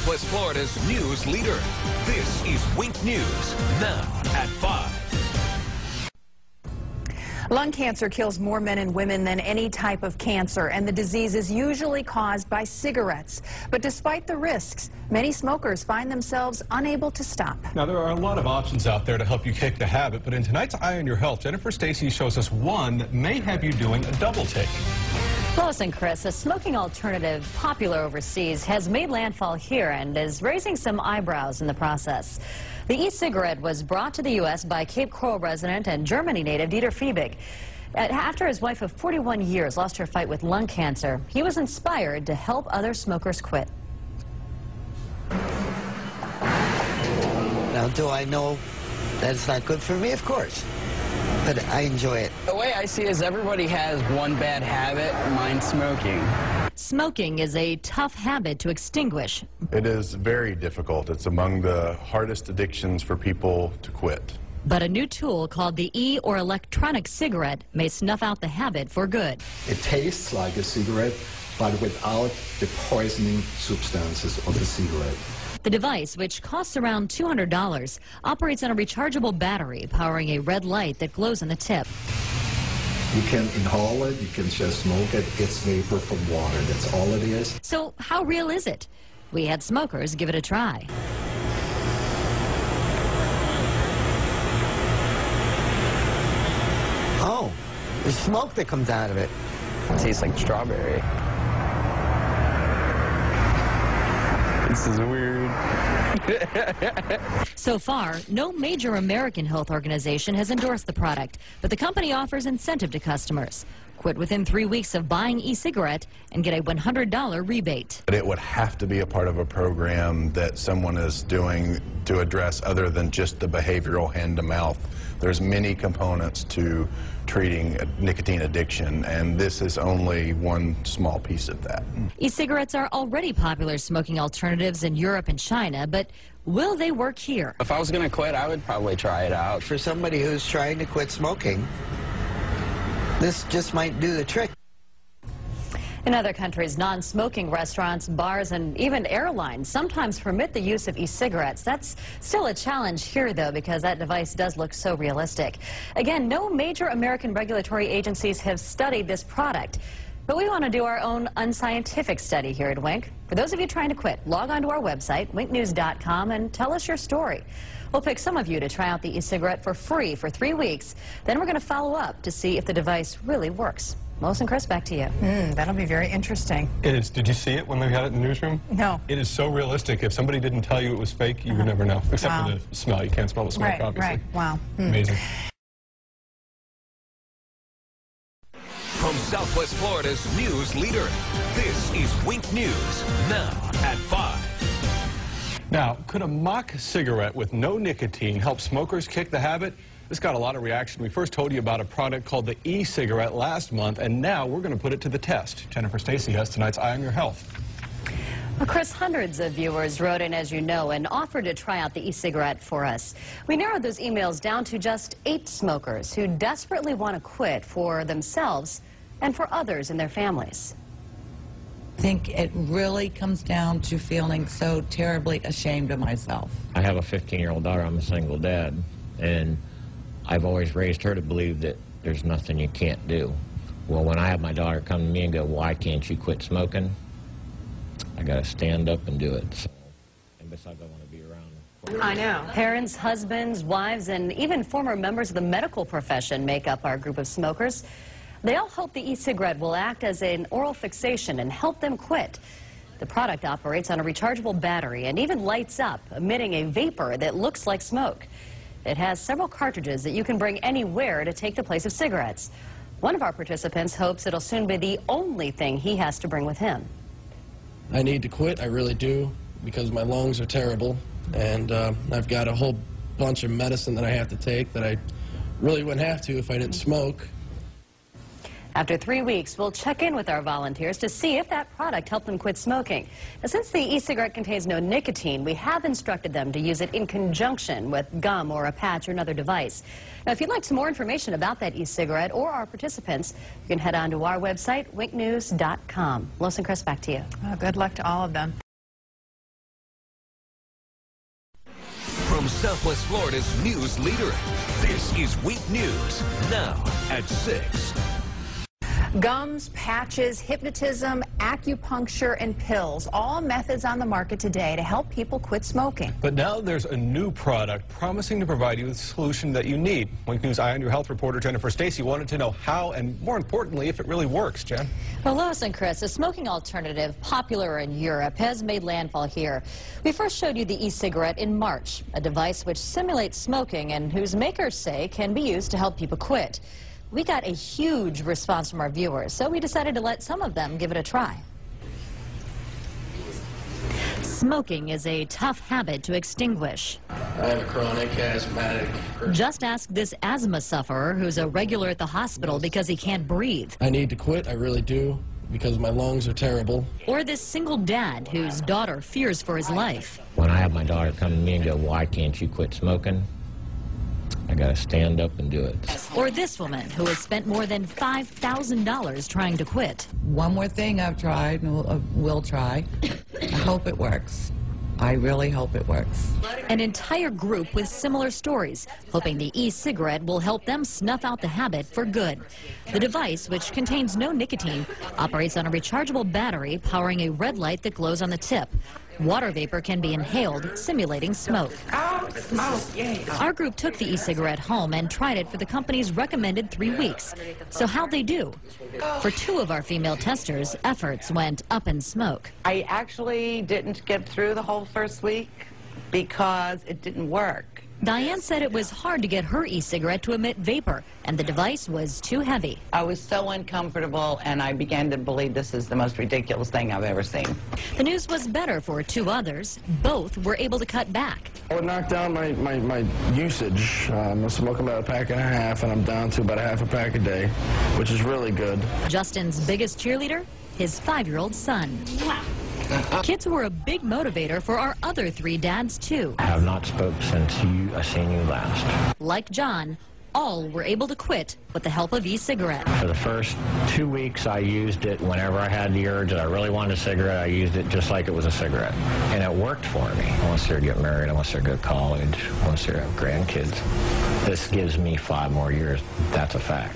Southwest Florida's news leader. This is Wink News, now at 5. Lung cancer kills more men and women than any type of cancer, and the disease is usually caused by cigarettes. But despite the risks, many smokers find themselves unable to stop. Now, there are a lot of options out there to help you kick the habit, but in tonight's Eye on Your Health, Jennifer Stacy shows us one that may have you doing a double take. Lois and Chris, a smoking alternative popular overseas has made landfall here and is raising some eyebrows in the process. The e-cigarette was brought to the U.S. by Cape Coral resident and Germany native Dieter Fiebig. After his wife of 41 years lost her fight with lung cancer, he was inspired to help other smokers quit. Now, do I know that it's not good for me? Of course. But I enjoy it. The way I see it is everybody has one bad habit, mine's smoking. Smoking is a tough habit to extinguish. It is very difficult. It's among the hardest addictions for people to quit. But a new tool called the e- or electronic cigarette may snuff out the habit for good. It tastes like a cigarette, but without the poisoning substances of the cigarette. The device, which costs around $200, operates on a rechargeable battery powering a red light that glows on the tip. You can inhale it, you can just smoke it. It's vapor from water. That's all it is. So how real is it? We had smokers give it a try. Oh, there's smoke that comes out of it. It tastes like strawberry. This is weird. So far, no major American health organization has endorsed the product, but the company offers incentive to customers. Quit within 3 weeks of buying e-cigarette and get a $100 rebate. But it would have to be a part of a program that someone is doing to address other than just the behavioral hand-to-mouth. There's many components to treating nicotine addiction, and this is only one small piece of that. E-cigarettes are already popular smoking alternatives in Europe and China, but will they work here? If I was going to quit, I would probably try it out. For somebody who's trying to quit smoking, this just might do the trick. In other countries, non-smoking restaurants, bars, and even airlines sometimes permit the use of e-cigarettes. That's still a challenge here, though, because that device does look so realistic. Again, no major American regulatory agencies have studied this product. But we want to do our own unscientific study here at Wink. For those of you trying to quit, log on to our website, winknews.com, and tell us your story. We'll pick some of you to try out the e-cigarette for free for 3 weeks. Then we're going to follow up to see if the device really works. Lois and Chris, back to you. That'll be very interesting. It is. Did you see it when they had it in the newsroom? No. It is so realistic. If somebody didn't tell you it was fake, you would never know. Except for the smell. You can't smell the smoke, obviously. Right. Wow. Amazing. From Southwest Florida's news leader, this is Wink News, now at 5. Now, could a mock cigarette with no nicotine help smokers kick the habit? This got a lot of reaction. We first told you about a product called the e-cigarette last month, and now we're going to put it to the test. Jennifer Stacy has tonight's Eye on Your Health. Well, Chris, hundreds of viewers wrote in, as you know, and offered to try out the e-cigarette for us. We narrowed those emails down to just 8 smokers who desperately want to quit for themselves and for others in their families. I think it really comes down to feeling so terribly ashamed of myself. I have a 15-year-old daughter. I'm a single dad, and I've always raised her to believe that there's nothing you can't do. Well, when I have my daughter come to me and go, why can't you quit smoking? I got to stand up and do it. So, and besides, I want to be around. I know. Parents, husbands, wives, and even former members of the medical profession make up our group of smokers. They all hope the e-cigarette will act as an oral fixation and help them quit. The product operates on a rechargeable battery and even lights up, emitting a vapor that looks like smoke. It has several cartridges that you can bring anywhere to take the place of cigarettes. One of our participants hopes it'll soon be the only thing he has to bring with him. I need to quit, I really do, because my lungs are terrible, and I've got a whole bunch of medicine that I have to take that I really wouldn't have to if I didn't smoke. After 3 weeks, we'll check in with our volunteers to see if that product helped them quit smoking. Now, since the e-cigarette contains no nicotine, we have instructed them to use it in conjunction with gum or a patch or another device. Now, if you'd like some more information about that e-cigarette or our participants, you can head on to our website, winknews.com. Lois and Chris, back to you. Good luck to all of them. Southwest Florida's news leader. This is Week News, now at 6. Gums, patches, hypnotism, acupuncture, and pills, all methods on the market today to help people quit smoking. But now there's a new product promising to provide you with the solution that you need. Wink News Eye on Your Health reporter Jennifer Stacy wanted to know how and, more importantly, if it really works. Jen? Well, Lois and Chris, a smoking alternative popular in Europe has made landfall here. We first showed you the e-cigarette in March, a device which simulates smoking and whose makers say can be used to help people quit. We got a huge response from our viewers, so we decided to let some of them give it a try. Smoking is a tough habit to extinguish. I have a chronic asthmatic person. Just ask this asthma sufferer who's a regular at the hospital because he can't breathe. I need to quit, I really do, because my lungs are terrible. Or this single dad whose daughter fears for his life. When I have my daughter come to me and go, why can't you quit smoking? I gotta stand up and do it. Or this woman who has spent more than $5,000 trying to quit. One more thing I've tried and will try. I hope it works. I really hope it works. An entire group with similar stories, hoping the e-cigarette will help them snuff out the habit for good. The device, which contains no nicotine, operates on a rechargeable battery powering a red light that glows on the tip. Water vapor can be inhaled, simulating smoke. Oh, smoke, yay. Our group took the e-cigarette home and tried it for the company's recommended 3 weeks. So how'd they do? For 2 of our female testers, efforts went up in smoke. I actually didn't get through the whole first week because it didn't work. Diane said it was hard to get her e-cigarette to emit vapor, and the device was too heavy. I was so uncomfortable, and I began to believe this is the most ridiculous thing I've ever seen. The news was better for 2 others. Both were able to cut back. I would knock down my usage. I'm smoking about 1.5 packs, and I'm down to about 1/2 pack a day, which is really good. Justin's biggest cheerleader? His 5-year-old son. Kids were a big motivator for our other 3 dads, too. I have not spoke since I seen you last. Like John, all were able to quit with the help of e-cigarette. For the first 2 weeks, I used it whenever I had the urge that I really wanted a cigarette. I used it just like it was a cigarette. And it worked for me. I want to get married. I want to go to college. I want to have grandkids. This gives me 5 more years. That's a fact.